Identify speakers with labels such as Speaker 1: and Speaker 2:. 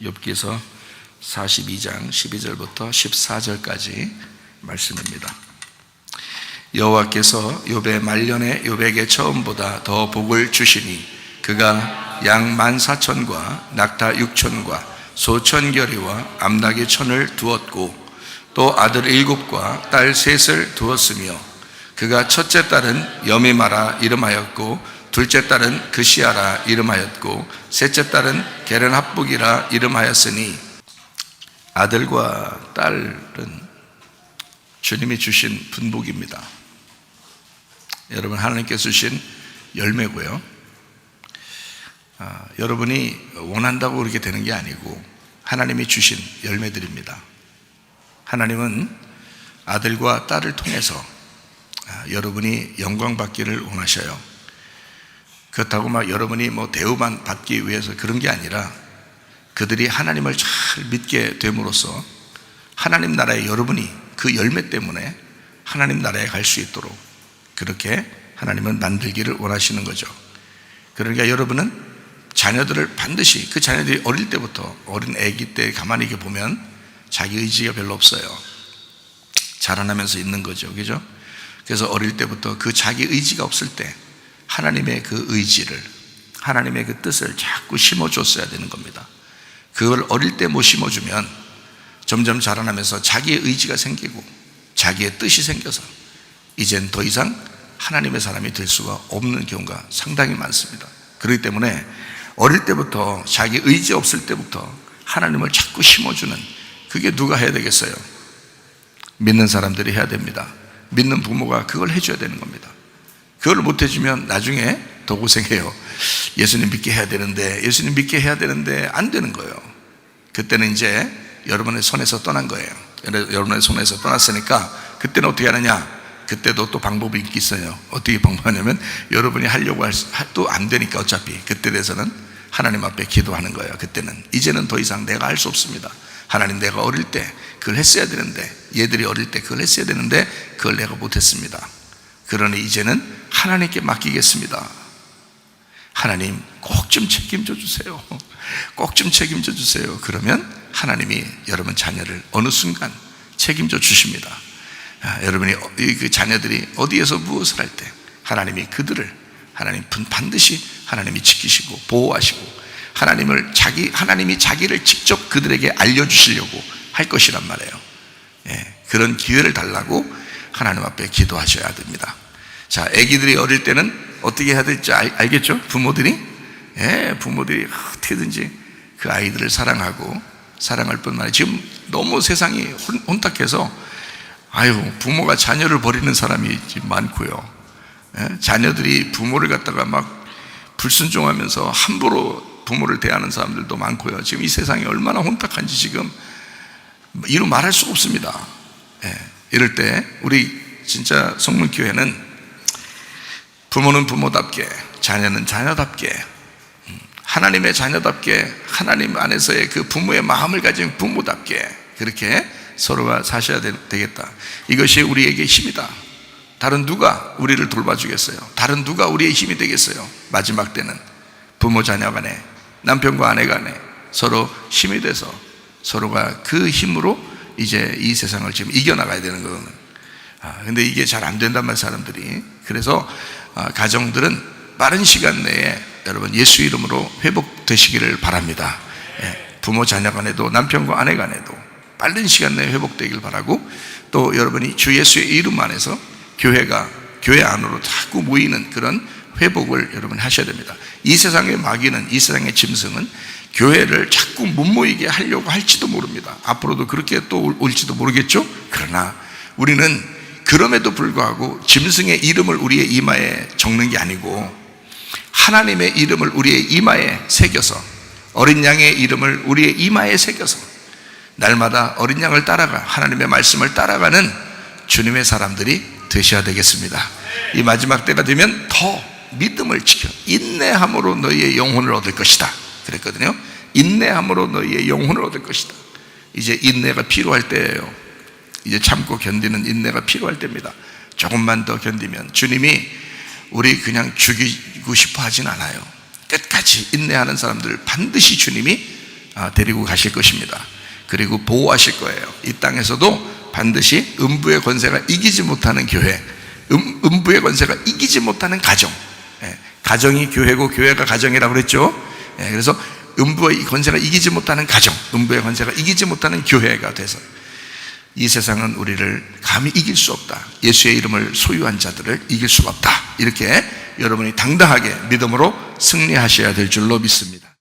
Speaker 1: 욥기서 42장 12절부터 14절까지 말씀입니다. 여호와께서 욥의 말년에 욥에게 처음보다 더 복을 주시니 그가 양 14,000과 낙타 6,000과 소 1,000겨리와 암나귀 1,000을 두었고 또 아들 7과 딸 3을 두었으며 그가 첫째 딸은 여미마라 이름하였고 둘째 딸은 그시아라 이름하였고 셋째 딸은 게른합북이라 이름하였으니 아들과 딸은 주님이 주신 분복입니다. 여러분, 하나님께서 주신 열매고요. 여러분이 원한다고 그렇게 되는 게 아니고 하나님이 주신 열매들입니다. 하나님은 아들과 딸을 통해서 여러분이 영광 받기를 원하셔요. 그렇다고 막 여러분이 대우만 받기 위해서 그런 게 아니라 그들이 하나님을 잘 믿게 됨으로써 하나님 나라에 여러분이 그 열매 때문에 하나님 나라에 갈 수 있도록 그렇게 하나님은 만들기를 원하시는 거죠. 그러니까 여러분은 자녀들을 반드시, 그 자녀들이 어릴 때부터, 어린 아기 때 가만히 이렇게 보면 자기 의지가 별로 없어요. 자라나면서 있는 거죠. 그죠? 그래서 어릴 때부터 그 자기 의지가 없을 때 하나님의 그 의지를, 하나님의 그 뜻을 자꾸 심어줬어야 되는 겁니다. 그걸 어릴 때 못 심어주면 점점 자라나면서 자기의 의지가 생기고 자기의 뜻이 생겨서 이젠 더 이상 하나님의 사람이 될 수가 없는 경우가 상당히 많습니다. 그렇기 때문에 어릴 때부터, 자기 의지 없을 때부터 하나님을 자꾸 심어주는, 그게 누가 해야 되겠어요? 믿는 사람들이 해야 됩니다. 믿는 부모가 그걸 해줘야 되는 겁니다. 그걸 못 해주면 나중에 더 고생해요. 예수님 믿게 해야 되는데, 예수님 믿게 해야 되는데 안 되는 거예요. 그때는 이제 여러분의 손에서 떠난 거예요. 여러분의 손에서 떠났으니까 그때는 어떻게 하느냐? 그때도 또 방법이 있어요. 어떻게 방법하냐면 여러분이 하려고 또 안 되니까 어차피 그때 돼서는 하나님 앞에 기도하는 거예요. 그때는 이제는 더 이상 내가 할 수 없습니다. 하나님, 내가 어릴 때 그걸 했어야 되는데, 얘들이 어릴 때 그걸 했어야 되는데 그걸 내가 못했습니다. 그러니 이제는 하나님께 맡기겠습니다. 하나님, 꼭 좀 책임져 주세요. 꼭 좀 책임져 주세요. 그러면 하나님이 여러분 자녀를 어느 순간 책임져 주십니다. 여러분이 그 자녀들이 어디에서 무엇을 할 때 하나님이 그들을, 하나님 반드시 하나님이 지키시고 보호하시고 하나님이 자기를 직접 그들에게 알려주시려고 할 것이란 말이에요. 그런 기회를 달라고 하나님 앞에 기도하셔야 됩니다. 자, 아기들이 어릴 때는 어떻게 해야 될지 알겠죠? 부모들이 어떻게든지 그 아이들을 사랑할 뿐만 아니라 지금 너무 세상이 혼탁해서 부모가 자녀를 버리는 사람이 지금 많고요. 자녀들이 부모를 갖다가 막 불순종하면서 함부로 부모를 대하는 사람들도 많고요. 지금 이 세상이 얼마나 혼탁한지 지금 이루 말할 수가 없습니다. 이럴 때 우리 진짜 성문교회는 부모는 부모답게, 자녀는 자녀답게, 하나님의 자녀답게, 하나님 안에서의 그 부모의 마음을 가진 부모답게 그렇게 서로가 사셔야 되겠다. 이것이 우리에게 힘이다. 다른 누가 우리를 돌봐주겠어요? 다른 누가 우리의 힘이 되겠어요? 마지막 때는 부모 자녀 간에, 남편과 아내 간에 서로 힘이 돼서 서로가 그 힘으로 이제 이 세상을 지금 이겨나가야 되는 거거든요. 근데 이게 잘 안 된단 말이에요, 사람들이. 그래서 가정들은 빠른 시간 내에 여러분 예수 이름으로 회복되시기를 바랍니다. 부모 자녀 간에도, 남편과 아내 간에도 빠른 시간 내에 회복되길 바라고, 또 여러분이 주 예수의 이름 안에서 교회 안으로 자꾸 모이는 그런 회복을 여러분 하셔야 됩니다. 이 세상의 마귀는, 이 세상의 짐승은 교회를 자꾸 못 모이게 하려고 할지도 모릅니다. 앞으로도 그렇게 또 올지도 모르겠죠. 그러나 우리는 그럼에도 불구하고 짐승의 이름을 우리의 이마에 적는 게 아니고 하나님의 이름을 우리의 이마에 새겨서, 어린 양의 이름을 우리의 이마에 새겨서 날마다 어린 양을 따라가 하나님의 말씀을 따라가는 주님의 사람들이 되셔야 되겠습니다. 이 마지막 때가 되면 더 믿음을 지켜 인내함으로 너희의 영혼을 얻을 것이다 그랬거든요. 인내함으로 너희의 영혼을 얻을 것이다. 이제 인내가 필요할 때예요. 이제 참고 견디는 인내가 필요할 때입니다. 조금만 더 견디면 주님이 우리 그냥 죽이고 싶어 하진 않아요. 끝까지 인내하는 사람들 반드시 주님이 데리고 가실 것입니다. 그리고 보호하실 거예요. 이 땅에서도 반드시 음부의 권세가 이기지 못하는 교회, 음부의 권세가 이기지 못하는 가정, 가정이 교회고 교회가 가정이라고 그랬죠. 그래서 음부의 권세가 이기지 못하는 가정, 음부의 권세가 이기지 못하는 교회가 돼서 이 세상은 우리를 감히 이길 수 없다, 예수의 이름을 소유한 자들을 이길 수가 없다, 이렇게 여러분이 당당하게 믿음으로 승리하셔야 될 줄로 믿습니다.